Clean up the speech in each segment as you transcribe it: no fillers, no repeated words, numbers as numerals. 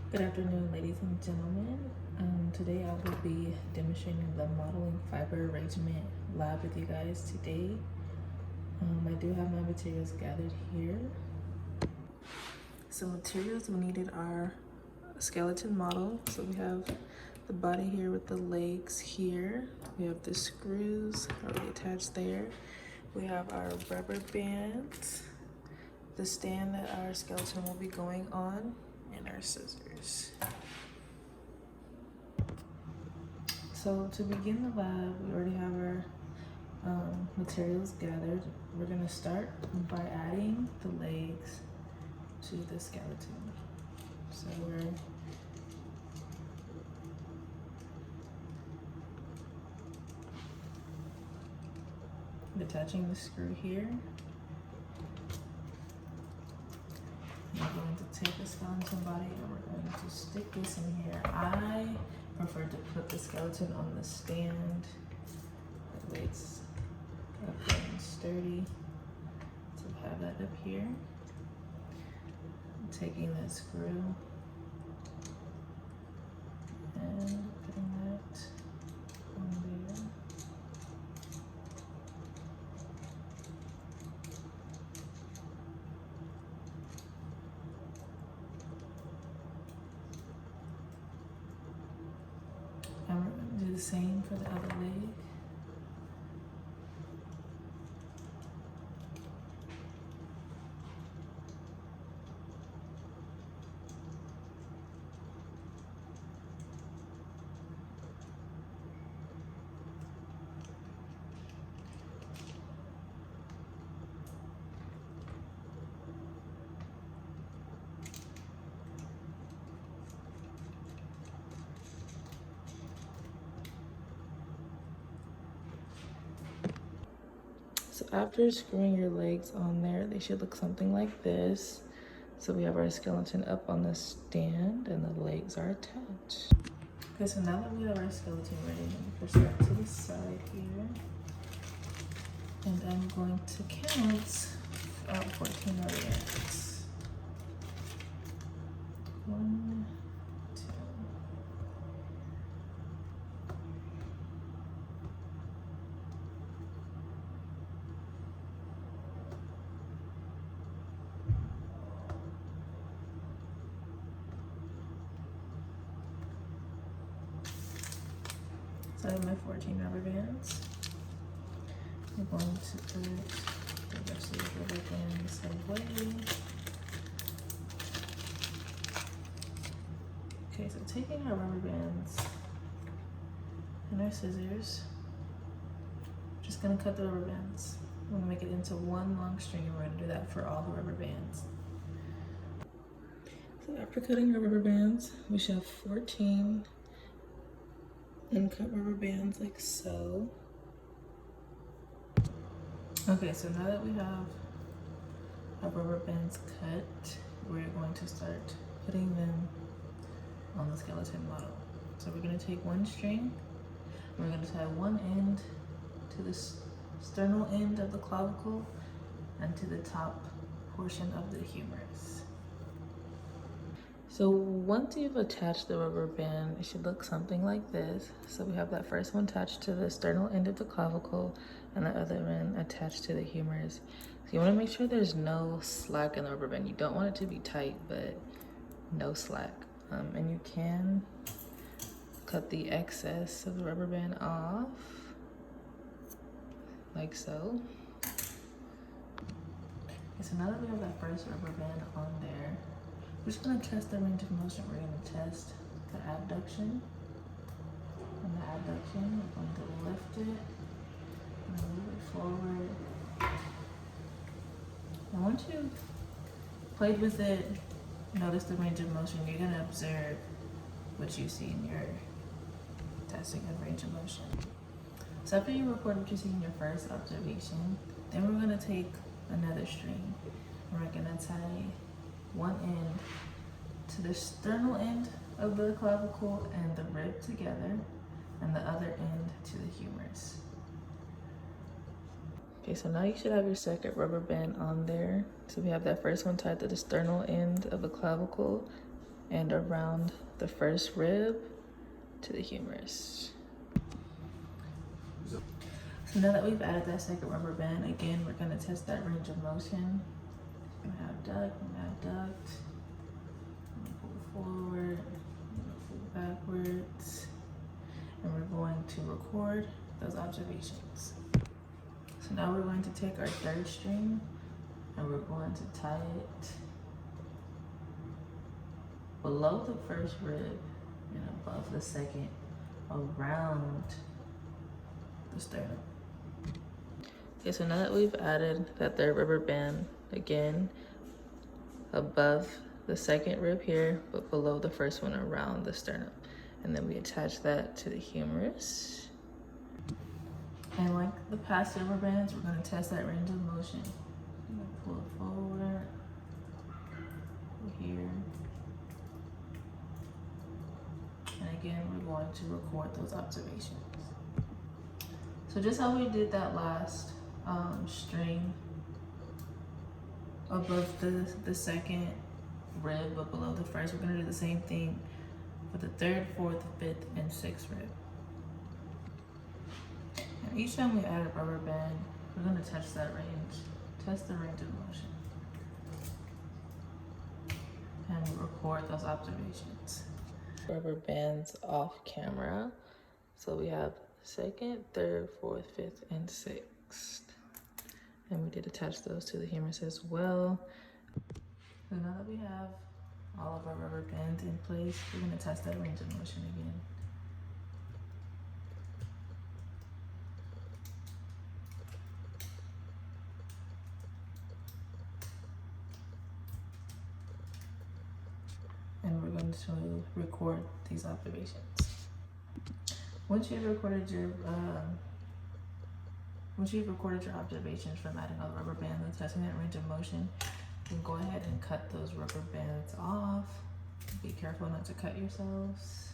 Good afternoon, ladies and gentlemen. Today I will be demonstrating the modeling fiber arrangement lab with you guys today. I do have my materials gathered here. Some materials we needed are a skeleton model. So we have the body here with the legs here. We have the screws already attached there. We have our rubber bands, the stand that our skeleton will be going on, and our scissors. So to begin the lab, we already have our materials gathered. We're gonna start by adding the legs to the skeleton. So we're attaching the screw here. We're going to take the skeleton body and we're going to stick this in here. I prefer to put the skeleton on the stand. That way it's up there and sturdy. So have that up here. I'm taking that screw and putting that on there. And we're going to do the same for the other leg. So after screwing your legs on there, they should look something like this. So we have our skeleton up on the stand and the legs are attached. Okay, so now that we have our skeleton ready, let me push that to the side here. And I'm going to count 14 rubber bands. 1, 2. So I have my 14 rubber bands. I'm going to put the rest of the rubber bands away. Okay, so taking our rubber bands and our scissors, just gonna cut the rubber bands. I'm gonna make it into one long string and we're gonna do that for all the rubber bands. So after cutting our rubber bands, we should have 14 uncut rubber bands like so. Okay, so now that we have our rubber bands cut, we're going to start putting them on the skeleton model. So we're going to take one string, and we're going to tie one end to the sternal end of the clavicle and to the top portion of the humerus. So once you've attached the rubber band, it should look something like this. So we have that first one attached to the sternal end of the clavicle and the other one attached to the humerus. So you want to make sure there's no slack in the rubber band. You don't want it to be tight, but no slack. And you can cut the excess of the rubber band off, like so. Okay, so now that we have that first rubber band on there, we're just gonna test the range of motion. We're gonna test the abduction. And the abduction, we're going to lift it and move it forward. And once you've played with it, notice the range of motion, you're gonna observe what you see in your testing of range of motion. So after you record what you see in your first observation, then we're gonna take another string and we're gonna tie one end to the sternal end of the clavicle and the rib together, and the other end to the humerus. Okay, so now you should have your second rubber band on there. So we have that first one tied to the sternal end of the clavicle and around the first rib to the humerus. So now that we've added that second rubber band, again, we're gonna test that range of motion. I'm gonna have duct, I'm gonna have duct. I'm gonna pull forward, I'm gonna pull backwards. And we're going to record those observations. So now we're going to take our third string and we're going to tie it below the first rib and above the second, around the sternum. Okay, so now that we've added that third rubber band, again, above the second rib here, but below the first one around the sternum. And then we attach that to the humerus. And like the past rubber bands, we're gonna test that range of motion. I'm gonna pull it forward, here. And again, we're going to record those observations. So just how we did that last string above the second rib, but below the first, we're gonna do the same thing for the third, fourth, fifth, and sixth rib. And each time we add a rubber band, we're gonna test that range, test the range of motion. And we record those observations. Rubber bands off camera. So we have second, third, fourth, fifth, and sixth. And we did attach those to the humerus as well. So now that we have all of our rubber bands in place, we're gonna test that range of motion again. And we're going to record these observations. Once you've recorded your observations from adding all the rubber bands and testing that range of motion, you can go ahead and cut those rubber bands off. Be careful not to cut yourselves.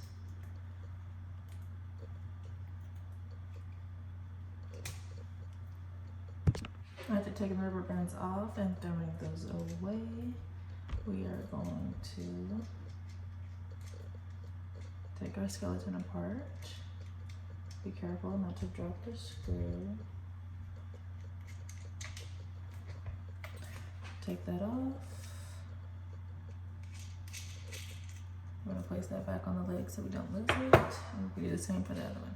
After taking the rubber bands off and throwing those away, we are going to take our skeleton apart. Be careful not to drop the screw. Take that off. We're gonna place that back on the leg so we don't lose it. And we do the same for the other one.